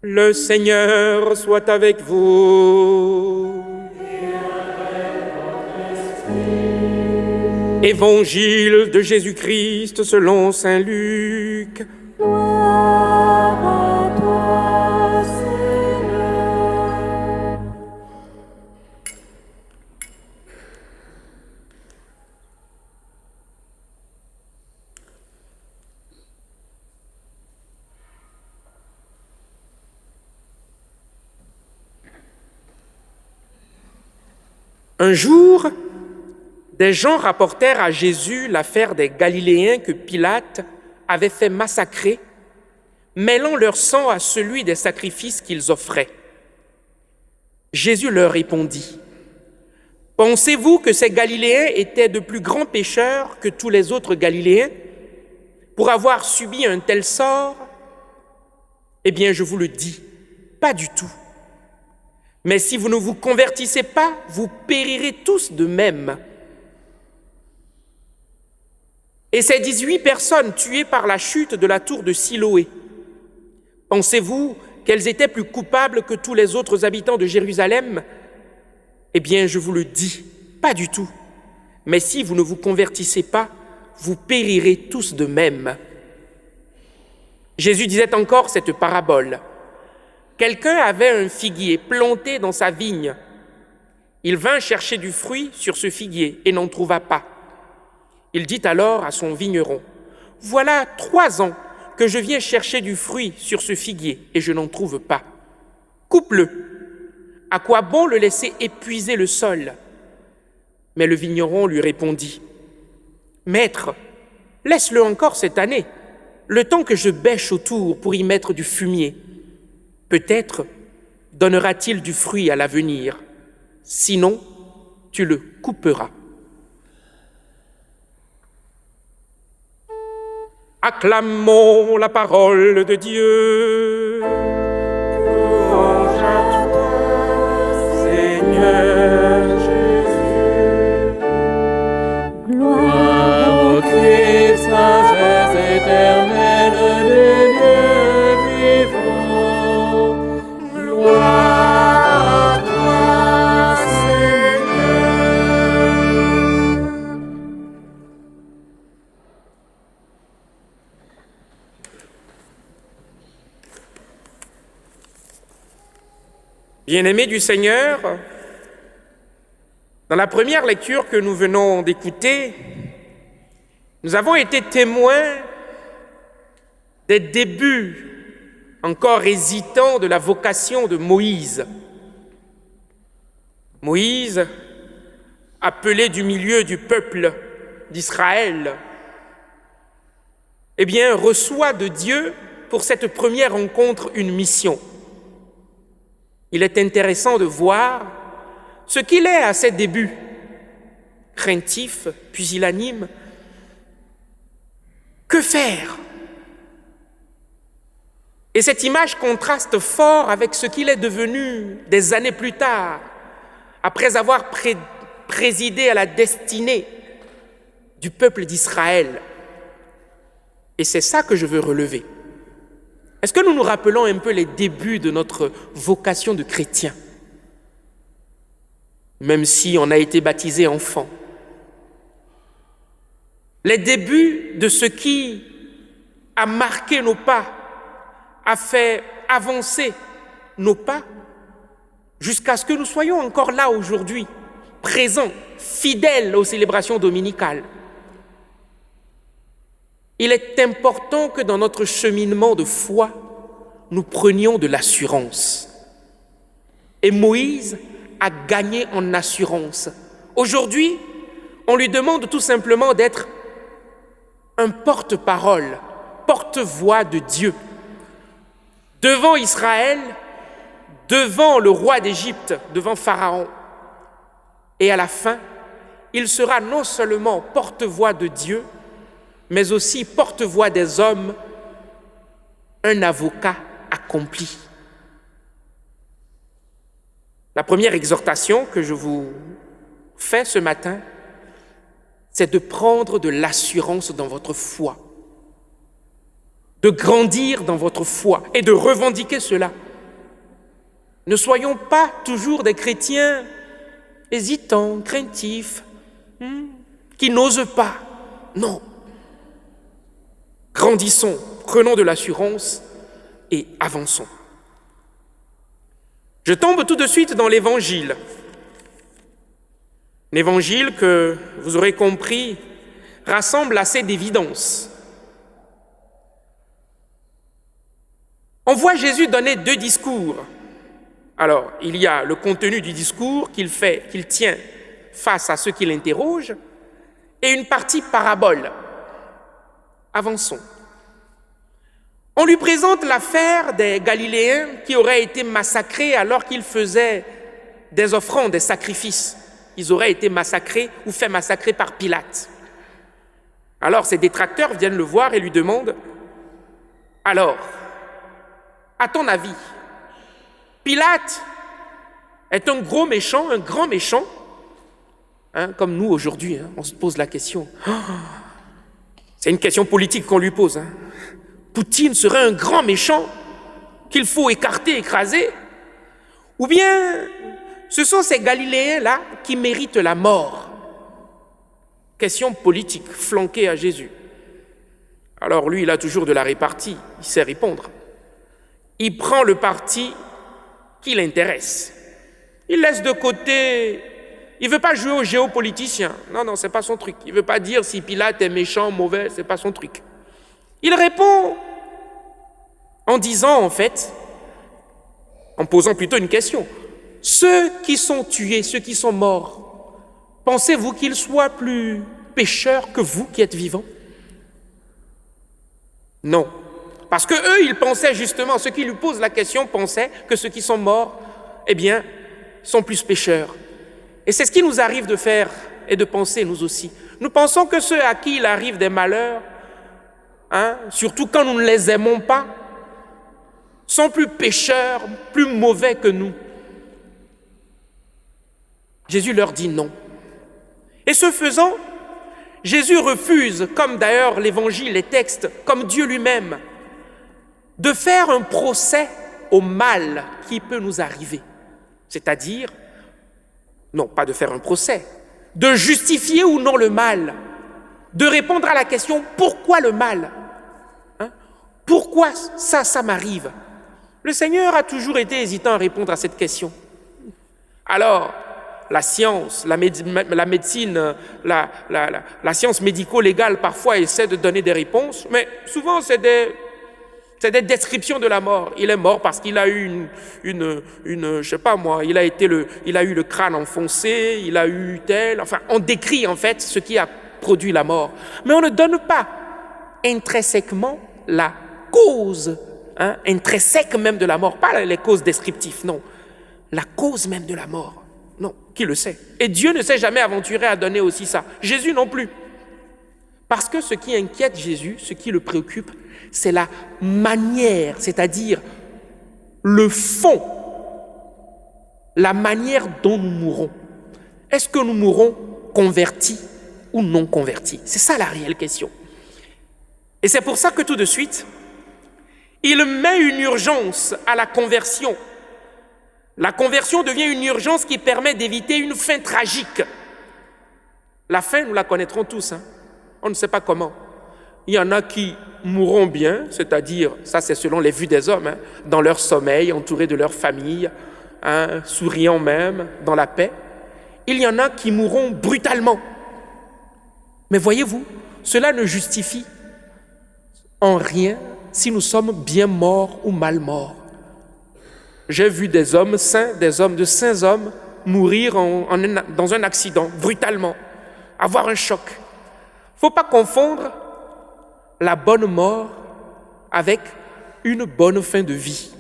Le Seigneur soit avec vous. Évangile de Jésus-Christ selon saint Luc. Gloire à toi, Seigneur. Un jour, des gens rapportèrent à Jésus l'affaire des Galiléens que Pilate avait fait massacrer, mêlant leur sang à celui des sacrifices qu'ils offraient. Jésus leur répondit: « Pensez-vous que ces Galiléens étaient de plus grands pécheurs que tous les autres Galiléens pour avoir subi un tel sort? Eh bien, je vous le dis, pas du tout. Mais si vous ne vous convertissez pas, vous périrez tous de même. » Et ces 18 personnes tuées par la chute de la tour de Siloé, pensez-vous qu'elles étaient plus coupables que tous les autres habitants de Jérusalem? Eh bien, je vous le dis, pas du tout. Mais si vous ne vous convertissez pas, vous périrez tous de même. Jésus disait encore cette parabole. Quelqu'un avait un figuier planté dans sa vigne. Il vint chercher du fruit sur ce figuier et n'en trouva pas. Il dit alors à son vigneron: « Voilà 3 ans que je viens chercher du fruit sur ce figuier et je n'en trouve pas. Coupe-le. À quoi bon le laisser épuiser le sol ?» Mais le vigneron lui répondit: « Maître, laisse-le encore cette année, le temps que je bêche autour pour y mettre du fumier. Peut-être donnera-t-il du fruit à l'avenir. Sinon, tu le couperas. » Acclamons la parole de Dieu. Louange à toi, Seigneur Jésus. Gloire au Christ, sagesse éternelle de Dieu vivant. Gloire à toi, Seigneur. Bien-aimés du Seigneur, dans la première lecture que nous venons d'écouter, nous avons été témoins des débuts encore hésitants de la vocation de Moïse. Moïse, appelé du milieu du peuple d'Israël, eh bien, reçoit de Dieu pour cette première rencontre une mission. Il est intéressant de voir ce qu'il est à ses débuts, craintif, pusillanime. Que faire? Et cette image contraste fort avec ce qu'il est devenu des années plus tard, après avoir présidé à la destinée du peuple d'Israël. Et c'est ça que je veux relever. Est-ce que nous nous rappelons un peu les débuts de notre vocation de chrétien? Même si on a été baptisé enfant. Les débuts de ce qui a marqué nos pas, a fait avancer nos pas, jusqu'à ce que nous soyons encore là aujourd'hui, présents, fidèles aux célébrations dominicales. Il est important que dans notre cheminement de foi, nous prenions de l'assurance. Et Moïse a gagné en assurance. Aujourd'hui, on lui demande tout simplement d'être un porte-parole, porte-voix de Dieu. Devant Israël, devant le roi d'Égypte, devant Pharaon. Et à la fin, il sera non seulement porte-voix de Dieu, mais aussi porte-voix des hommes, un avocat accompli. La première exhortation que je vous fais ce matin, c'est de prendre de l'assurance dans votre foi, de grandir dans votre foi et de revendiquer cela. Ne soyons pas toujours des chrétiens hésitants, craintifs, qui n'osent pas. Non. Grandissons, prenons de l'assurance et avançons. Je tombe tout de suite dans l'Évangile. L'Évangile que, vous aurez compris, rassemble assez d'évidence. On voit Jésus donner 2 discours. Alors, il y a le contenu du discours qu'il tient face à ceux qui l'interrogent, et une partie parabole. Avançons. On lui présente l'affaire des Galiléens qui auraient été massacrés alors qu'ils faisaient des offrandes, des sacrifices. Ils auraient été massacrés ou fait massacrer par Pilate. Alors ses détracteurs viennent le voir et lui demandent « Alors, à ton avis, Pilate est un gros méchant, un grand méchant ?» Comme nous aujourd'hui, on se pose la question. C'est une question politique qu'on lui pose. Poutine serait un grand méchant qu'il faut écarter, écraser? Ou bien ce sont ces Galiléens-là qui méritent la mort? Question politique, flanquée à Jésus. Alors lui, il a toujours de la répartie, il sait répondre. Il prend le parti qui l'intéresse. Il laisse de côté, il ne veut pas jouer au géopoliticien. Non, c'est pas son truc. Il ne veut pas dire si Pilate est méchant, mauvais, c'est pas son truc. Il répond en disant en fait, en posant plutôt une question. Ceux qui sont tués, ceux qui sont morts, pensez-vous qu'ils soient plus pécheurs que vous qui êtes vivants? Non. Parce que eux, ils pensaient justement, ceux qui lui posent la question pensaient que ceux qui sont morts, sont plus pécheurs. Et c'est ce qui nous arrive de faire et de penser nous aussi. Nous pensons que ceux à qui il arrive des malheurs, surtout quand nous ne les aimons pas, sont plus pécheurs, plus mauvais que nous. Jésus leur dit non. Et ce faisant, Jésus refuse, comme d'ailleurs l'Évangile, les textes, comme Dieu lui-même, de faire un procès au mal qui peut nous arriver. C'est-à-dire, non, pas de faire un procès, de justifier ou non le mal, de répondre à la question « Pourquoi le mal ?» Pourquoi ça m'arrive? Le Seigneur a toujours été hésitant à répondre à cette question. Alors, la science, la médecine, la science médico-légale parfois essaie de donner des réponses, mais souvent c'est des descriptions de la mort. Il est mort parce qu'il a eu je sais pas moi, il a eu le crâne enfoncé, il a eu tel, enfin, on décrit en fait ce qui a produit la mort. Mais on ne donne pas intrinsèquement la cause, intrinsèque même de la mort, pas les causes descriptives, non. La cause même de la mort. Non, qui le sait? Et Dieu ne s'est jamais aventuré à donner aussi ça. Jésus non plus. Parce que ce qui inquiète Jésus, ce qui le préoccupe, c'est la manière, c'est-à-dire le fond, la manière dont nous mourrons. Est-ce que nous mourrons convertis ou non convertis? C'est ça la réelle question. Et c'est pour ça que tout de suite, il met une urgence à la conversion. La conversion devient une urgence qui permet d'éviter une fin tragique. La fin, nous la connaîtrons tous. On ne sait pas comment. Il y en a qui mourront bien, c'est-à-dire, ça c'est selon les vues des hommes, dans leur sommeil, entourés de leur famille, souriant même, dans la paix. Il y en a qui mourront brutalement. Mais voyez-vous, cela ne justifie en rien si nous sommes bien morts ou mal morts. J'ai vu des hommes saints, de saints hommes, mourir dans un accident, brutalement, avoir un choc. Il ne faut pas confondre la bonne mort avec une bonne fin de vie.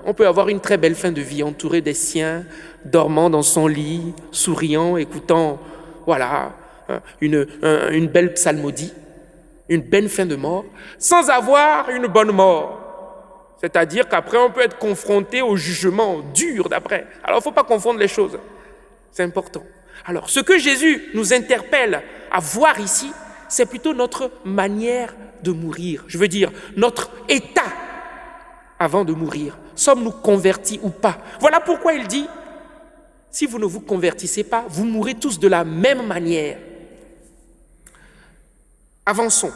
On peut avoir une très belle fin de vie, entouré des siens, dormant dans son lit, souriant, écoutant, une belle psalmodie, une belle fin de mort, sans avoir une bonne mort. C'est-à-dire qu'après, on peut être confronté au jugement dur d'après. Alors, il ne faut pas confondre les choses. C'est important. Alors, ce que Jésus nous interpelle à voir ici, c'est plutôt notre manière de mourir. Je veux dire, notre état avant de mourir. Sommes-nous convertis ou pas? Voilà pourquoi il dit, si vous ne vous convertissez pas, vous mourrez tous de la même manière. Avançons.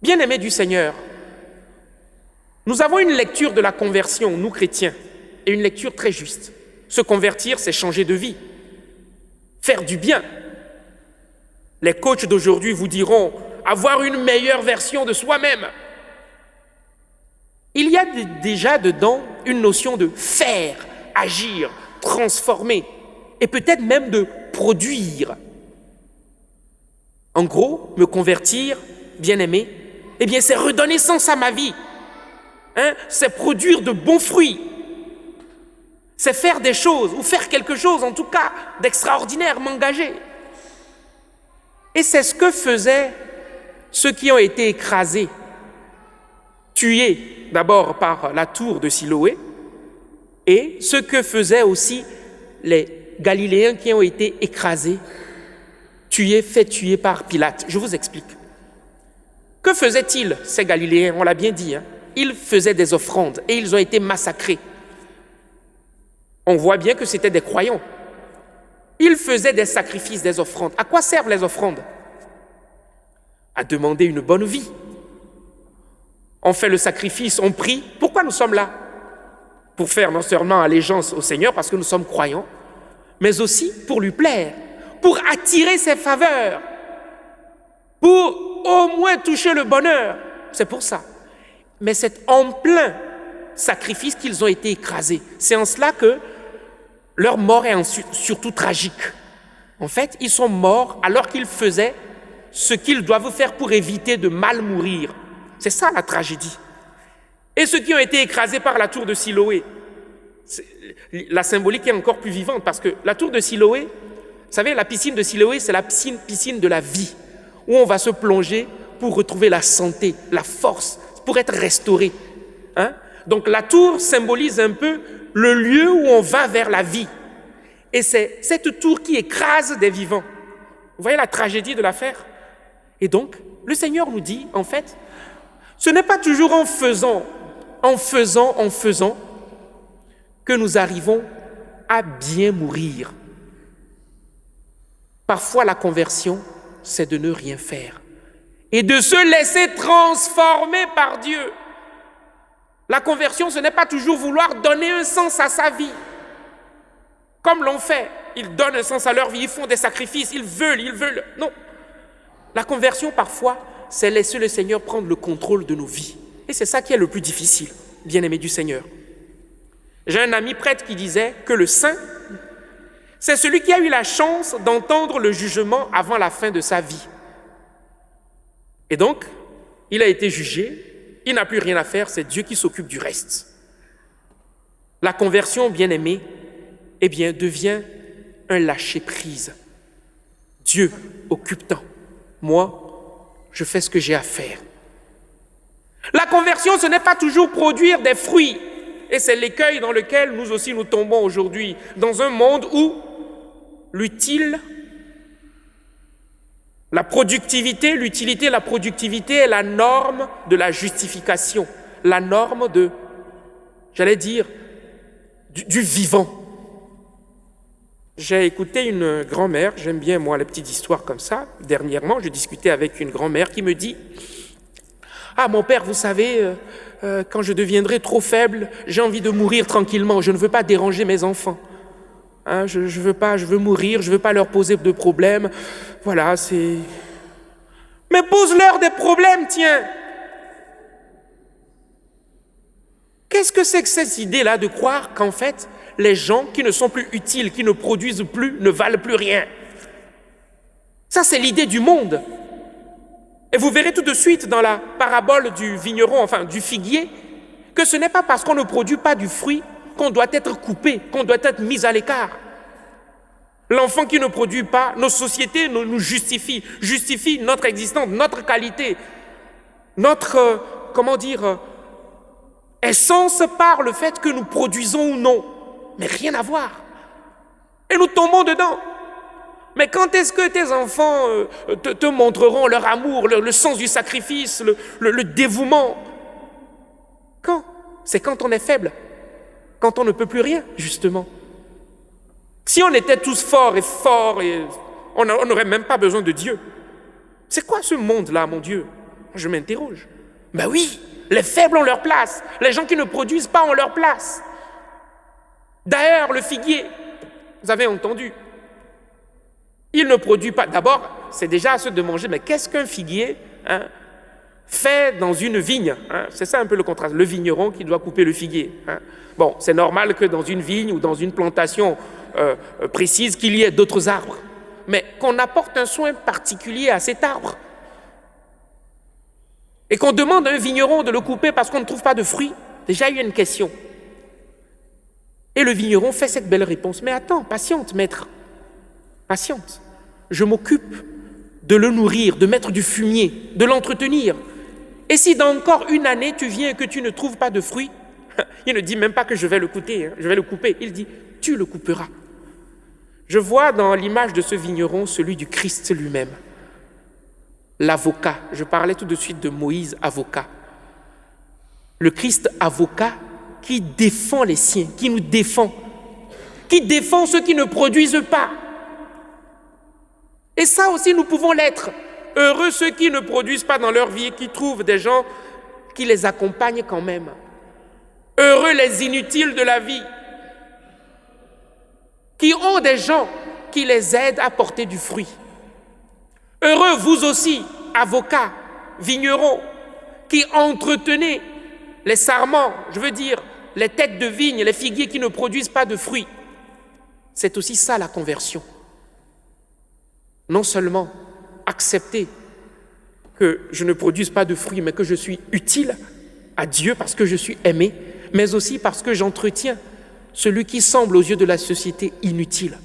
Bien-aimés du Seigneur, nous avons une lecture de la conversion, nous chrétiens, et une lecture très juste. Se convertir, c'est changer de vie, faire du bien. Les coachs d'aujourd'hui vous diront avoir une meilleure version de soi-même. Il y a déjà dedans une notion de faire, agir, transformer, et peut-être même de produire. En gros, me convertir, bien-aimé, eh bien c'est redonner sens à ma vie. C'est produire de bons fruits. C'est faire des choses, ou faire quelque chose, en tout cas, d'extraordinaire, m'engager. Et c'est ce que faisaient ceux qui ont été écrasés, tués d'abord par la tour de Siloé, et ce que faisaient aussi les Galiléens qui ont été écrasés, faits tuer par Pilate. Je vous explique. Que faisaient-ils, ces Galiléens? On l'a bien dit, Ils faisaient des offrandes et ils ont été massacrés. On voit bien que c'était des croyants. Ils faisaient des sacrifices, des offrandes. À quoi servent les offrandes? À demander une bonne vie. On fait le sacrifice, on prie. Pourquoi nous sommes là? Pour faire non seulement allégeance au Seigneur, parce que nous sommes croyants, mais aussi pour lui plaire, pour attirer ses faveurs, pour au moins toucher le bonheur. C'est pour ça. Mais c'est en plein sacrifice qu'ils ont été écrasés. C'est en cela que leur mort est surtout tragique. En fait, ils sont morts alors qu'ils faisaient ce qu'ils doivent faire pour éviter de mal mourir. C'est ça la tragédie. Et ceux qui ont été écrasés par la tour de Siloé, la symbolique est encore plus vivante parce que la tour de Siloé, vous savez, la piscine de Siloé, c'est la piscine de la vie, où on va se plonger pour retrouver la santé, la force, pour être restauré. Donc la tour symbolise un peu le lieu où on va vers la vie. Et c'est cette tour qui écrase des vivants. Vous voyez la tragédie de l'affaire? Et donc, le Seigneur nous dit, en fait, ce n'est pas toujours en faisant que nous arrivons à bien mourir. Parfois, la conversion, c'est de ne rien faire et de se laisser transformer par Dieu. La conversion, ce n'est pas toujours vouloir donner un sens à sa vie. Comme l'on fait, ils donnent un sens à leur vie, ils font des sacrifices, ils veulent. Non. La conversion, parfois, c'est laisser le Seigneur prendre le contrôle de nos vies. Et c'est ça qui est le plus difficile, bien-aimé du Seigneur. J'ai un ami prêtre qui disait que le saint, c'est celui qui a eu la chance d'entendre le jugement avant la fin de sa vie. Et donc, il a été jugé, il n'a plus rien à faire, c'est Dieu qui s'occupe du reste. La conversion, bien-aimé, eh bien, devient un lâcher-prise. Dieu occupe-t-en. Moi, je fais ce que j'ai à faire. La conversion, ce n'est pas toujours produire des fruits. Et c'est l'écueil dans lequel nous aussi nous tombons aujourd'hui, dans un monde où l'utilité, la productivité est la norme de la justification, la norme de, j'allais dire, du vivant. J'ai écouté une grand-mère, j'aime bien moi les petites histoires comme ça. Dernièrement, je discutais avec une grand-mère qui me dit « Ah, mon père, vous savez, quand je deviendrai trop faible, j'ai envie de mourir tranquillement, je ne veux pas déranger mes enfants. Je veux mourir, je ne veux pas leur poser de problèmes. Voilà, c'est... » Mais pose-leur des problèmes, tiens. Qu'est-ce que c'est que cette idée-là de croire qu'en fait, les gens qui ne sont plus utiles, qui ne produisent plus, ne valent plus rien? Ça, c'est l'idée du monde. Et vous verrez tout de suite dans la parabole du vigneron, enfin du figuier, que ce n'est pas parce qu'on ne produit pas du fruit qu'on doit être coupé, qu'on doit être mis à l'écart. L'enfant qui ne produit pas, nos sociétés nous justifient notre existence, notre qualité, notre, essence par le fait que nous produisons ou non. Mais rien à voir. Et nous tombons dedans. Mais quand est-ce que tes enfants te montreront leur amour, le sens du sacrifice, le dévouement? c'est quand on est faible, quand on ne peut plus rien, justement. Si on était tous forts, et on n'aurait même pas besoin de Dieu. C'est quoi ce monde-là, mon Dieu? Je m'interroge. Ben oui, les faibles ont leur place, les gens qui ne produisent pas ont leur place. D'ailleurs, le figuier, vous avez entendu, il ne produit pas. D'abord, c'est déjà à se demander, mais qu'est-ce qu'un figuier fait dans une vigne? C'est ça un peu le contraste, le vigneron qui doit couper le figuier. Bon, c'est normal que dans une vigne ou dans une plantation précise qu'il y ait d'autres arbres, mais qu'on apporte un soin particulier à cet arbre et qu'on demande à un vigneron de le couper parce qu'on ne trouve pas de fruits, déjà il y a une question. Et le vigneron fait cette belle réponse. Mais attends, patiente, maître, patiente. Je m'occupe de le nourrir, de mettre du fumier, de l'entretenir. Et si dans encore une année, tu viens et que tu ne trouves pas de fruits, il ne dit même pas que je vais le couper, je vais le couper. Il dit, tu le couperas. Je vois dans l'image de ce vigneron celui du Christ lui-même. L'avocat. Je parlais tout de suite de Moïse, avocat. Le Christ avocat qui défend les siens, qui nous défend, qui défend ceux qui ne produisent pas. Et ça aussi, nous pouvons l'être. Heureux ceux qui ne produisent pas dans leur vie et qui trouvent des gens qui les accompagnent quand même. Heureux les inutiles de la vie, qui ont des gens qui les aident à porter du fruit. Heureux vous aussi, avocats, vignerons, qui entretenez les sarments, je veux dire, les têtes de vigne, les figuiers qui ne produisent pas de fruits. C'est aussi ça la conversion. Non seulement accepter que je ne produise pas de fruits, mais que je suis utile à Dieu parce que je suis aimé, mais aussi parce que j'entretiens celui qui semble aux yeux de la société inutile.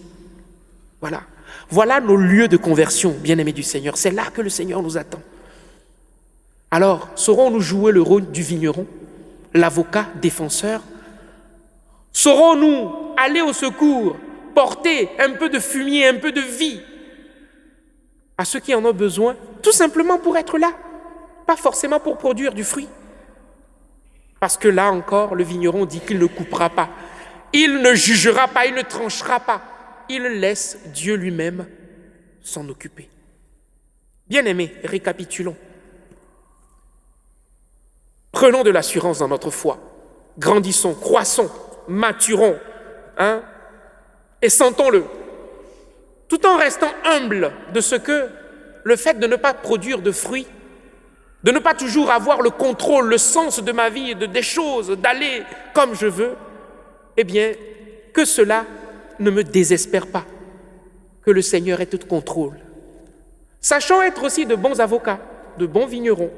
Voilà. Voilà nos lieux de conversion, bien-aimés du Seigneur. C'est là que le Seigneur nous attend. Alors, saurons-nous jouer le rôle du vigneron, l'avocat défenseur? Saurons-nous aller au secours, porter un peu de fumier, un peu de vie à ceux qui en ont besoin, tout simplement pour être là, pas forcément pour produire du fruit? Parce que là encore, le vigneron dit qu'il ne coupera pas, il ne jugera pas, il ne tranchera pas, il laisse Dieu lui-même s'en occuper. Bien-aimés, récapitulons. Prenons de l'assurance dans notre foi, grandissons, croissons, maturons, et sentons-le, tout en restant humbles de ce que le fait de ne pas produire de fruits, de ne pas toujours avoir le contrôle, le sens de ma vie, des choses, d'aller comme je veux, eh bien, que cela ne me désespère pas, que le Seigneur ait tout contrôle. Sachons être aussi de bons avocats, de bons vignerons,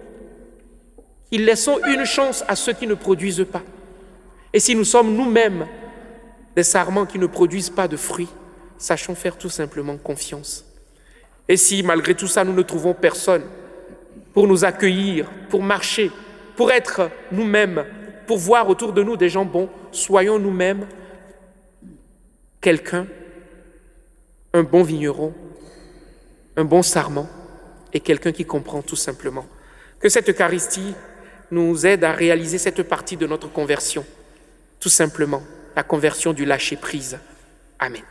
qui laissons une chance à ceux qui ne produisent pas. Et si nous sommes nous-mêmes des sarments qui ne produisent pas de fruits, sachons faire tout simplement confiance. Et si malgré tout ça, nous ne trouvons personne pour nous accueillir, pour marcher, pour être nous-mêmes, pour voir autour de nous des gens bons, soyons nous-mêmes quelqu'un, un bon vigneron, un bon sarment et quelqu'un qui comprend tout simplement. Que cette Eucharistie nous aide à réaliser cette partie de notre conversion, tout simplement, la conversion du lâcher-prise. Amen.